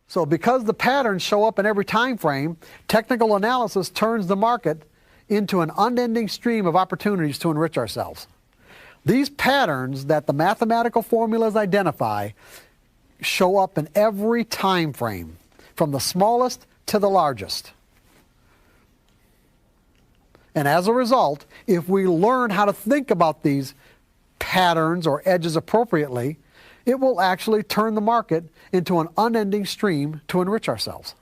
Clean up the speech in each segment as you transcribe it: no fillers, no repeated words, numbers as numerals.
So because the patterns show up in every time frame, technical analysis turns the market into an unending stream of opportunities to enrich ourselves. These patterns that the mathematical formulas identify show up in every time frame, from the smallest to the largest. And as a result, if we learn how to think about these patterns or edges appropriately, it will actually turn the market into an unending stream to enrich ourselves.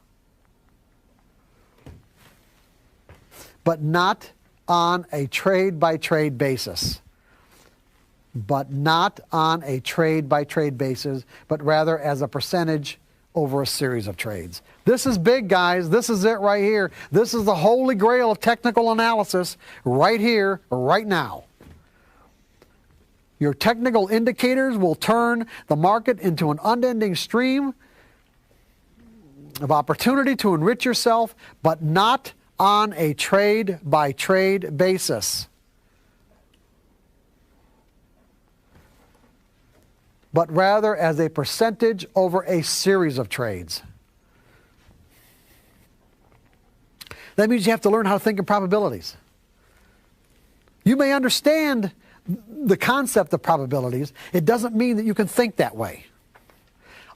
But not on a trade-by-trade basis. But not on a trade-by-trade basis, but rather as a percentage over a series of trades. This is big, guys. This is it right here. This is the holy grail of technical analysis right here, right now. Your technical indicators will turn the market into an unending stream of opportunity to enrich yourself, but not on a trade-by-trade basis, but rather as a percentage over a series of trades. That means you have to learn how to think in probabilities. You may understand the concept of probabilities. It doesn't mean that you can think that way.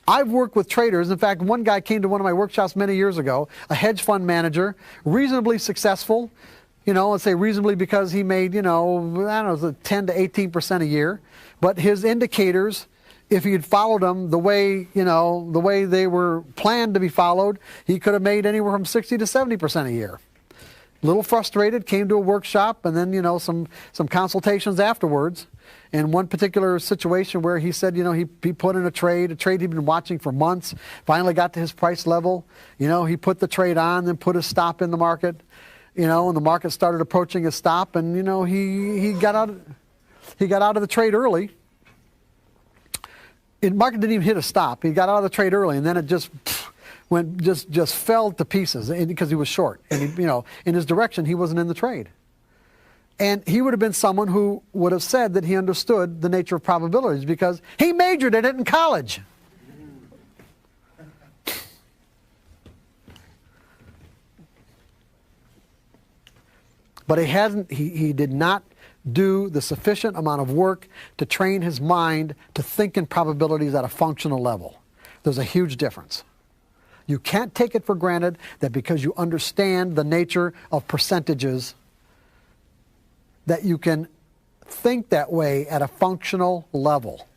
I've worked with traders. In fact, one guy came to one of my workshops many years ago, a hedge fund manager, reasonably successful, let's say reasonably because he made, I don't know, 10 to 18% a year. But his indicators, if he had followed them the way, the way they were planned to be followed, he could have made anywhere from 60 to 70% a year. A little frustrated, came to a workshop, and then, some consultations afterwards. And one particular situation where he said, he put in a trade he'd been watching for months, finally got to his price level. He put the trade on, then put his stop in the market, and the market started approaching his stop, and, he got out of the trade early. The market didn't even hit a stop. He got out of the trade early, and then it just just fell to pieces because he was short. And in his direction, he wasn't in the trade. And he would have been someone who would have said that he understood the nature of probabilities because he majored in it in college. But he did not do the sufficient amount of work to train his mind to think in probabilities at a functional level. There's a huge difference. You can't take it for granted that because you understand the nature of percentages that you can think that way at a functional level.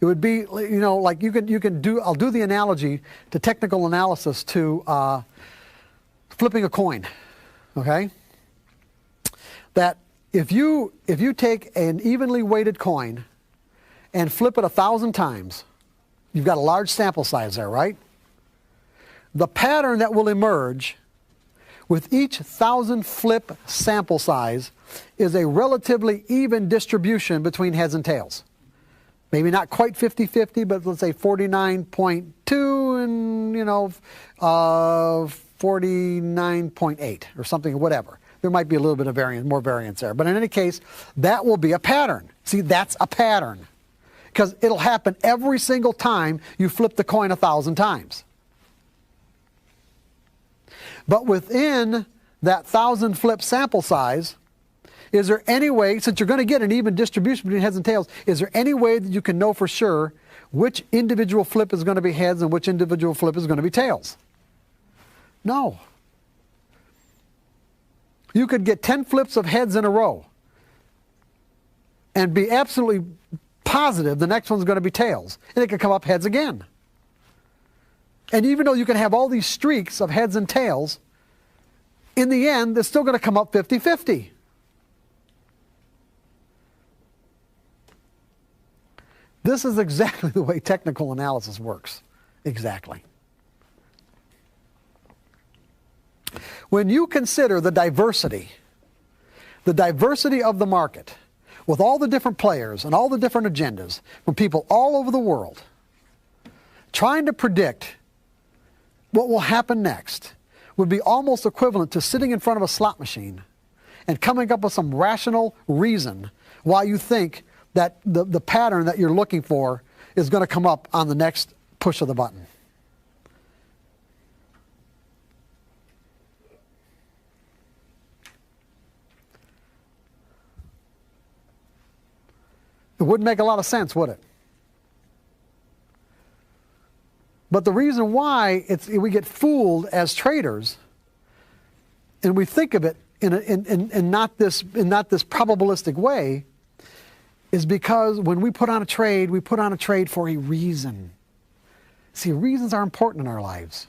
It would be, like I'll do the analogy to technical analysis to flipping a coin, okay? That if you take an evenly weighted coin and flip it 1,000 times, you've got a large sample size there, right? The pattern that will emerge with each 1,000 flip sample size is a relatively even distribution between heads and tails. Maybe not quite 50-50, but let's say 49.2 and, 49.8 or something, whatever. There might be a little bit of more variance there. But in any case, that will be a pattern. See, that's a pattern. Because it'll happen every single time you flip the coin 1,000 times. But within that 1,000 flip sample size, is there any way, since you're going to get an even distribution between heads and tails, is there any way that you can know for sure which individual flip is going to be heads and which individual flip is going to be tails? No. You could get 10 flips of heads in a row and be absolutely positive the next one's going to be tails, and it could come up heads again. And even though you can have all these streaks of heads and tails, in the end, it's still going to come up 50-50. This is exactly the way technical analysis works. Exactly. When you consider the diversity of the market, with all the different players and all the different agendas from people all over the world, trying to predict what will happen next would be almost equivalent to sitting in front of a slot machine and coming up with some rational reason why you think that the pattern that you're looking for is going to come up on the next push of the button. It wouldn't make a lot of sense, would it? But the reason why we get fooled as traders, and we think of it in not this probabilistic way, is because when we put on a trade, we put on a trade for a reason. See, reasons are important in our lives.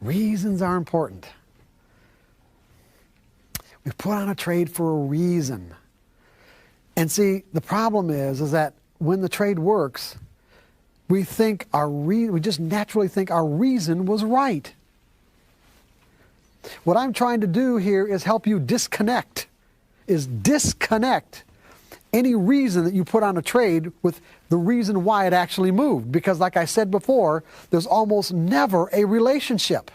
Reasons are important. We put on a trade for a reason. And see, the problem is that when the trade works, we just naturally think our reason was right. What I'm trying to do here is help you disconnect any reason that you put on a trade with the reason why it actually moved. Because like I said before, there's almost never a relationship.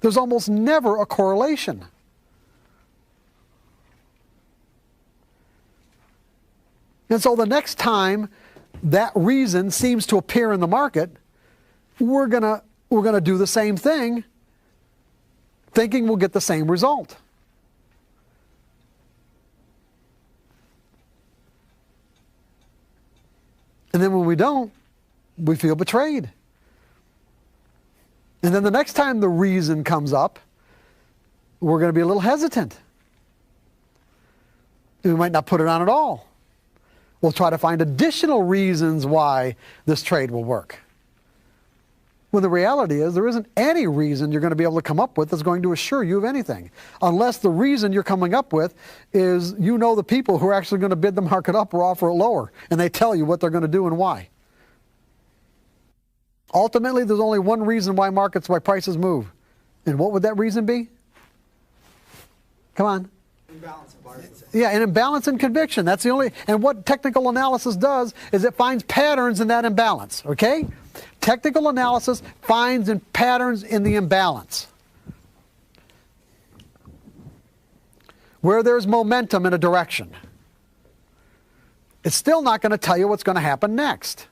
There's almost never a correlation. And so the next time that reason seems to appear in the market, we're gonna do the same thing, thinking we'll get the same result. And then when we don't, we feel betrayed. And then the next time the reason comes up, we're going to be a little hesitant. We might not put it on at all. We'll try to find additional reasons why this trade will work. When the reality is there isn't any reason you're going to be able to come up with that's going to assure you of anything. Unless the reason you're coming up with is you know the people who are actually going to bid the market up or offer it lower, and they tell you what they're going to do and why. Ultimately, there's only one reason why prices move. And what would that reason be? Come on. Imbalance of buyers. Yeah, an imbalance in conviction. That's the only, and what technical analysis does is it finds patterns in that imbalance, okay? Technical analysis finds patterns in the imbalance. Where there's momentum in a direction. It's still not going to tell you what's going to happen next.